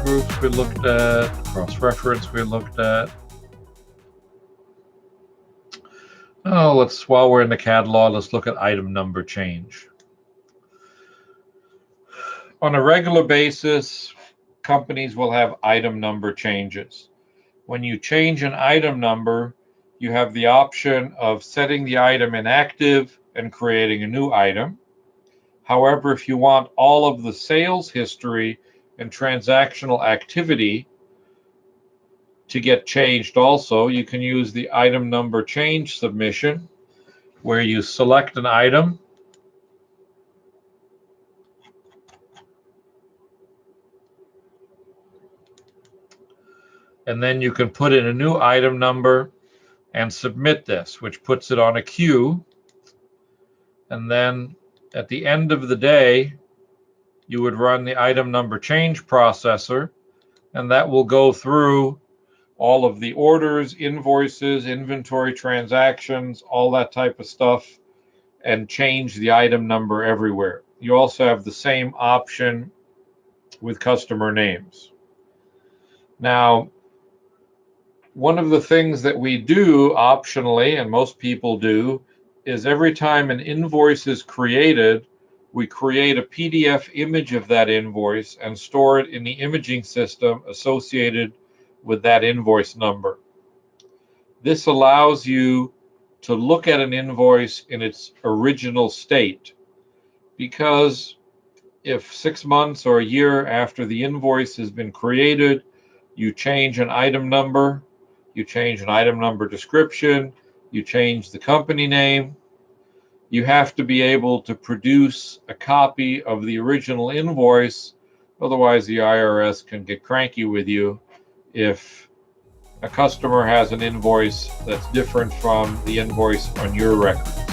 groups we looked at, cross-reference we looked at. Oh, while we're in the catalog, let's look at item number change. On a regular basis, companies will have item number changes. When you change an item number, you have the option of setting the item inactive and creating a new item. However, if you want all of the sales history and transactional activity to get changed also, you can use the item number change submission, where you select an item, and then you can put in a new item number and submit this, which puts it on a queue. And then at the end of the day, you would run the item number change processor, and that will go through all of the orders, invoices, inventory transactions, all that type of stuff, and change the item number everywhere. You also have the same option with customer names. Now, one of the things that we do optionally, and most people do, is every time an invoice is created, we create a PDF image of that invoice and store it in the imaging system associated with that invoice number. This allows you to look at an invoice in its original state, because if 6 months or a year after the invoice has been created, you change an item number, you change an item number description, you change the company name, you have to be able to produce a copy of the original invoice. Otherwise, the IRS can get cranky with you if a customer has an invoice that's different from the invoice on your records.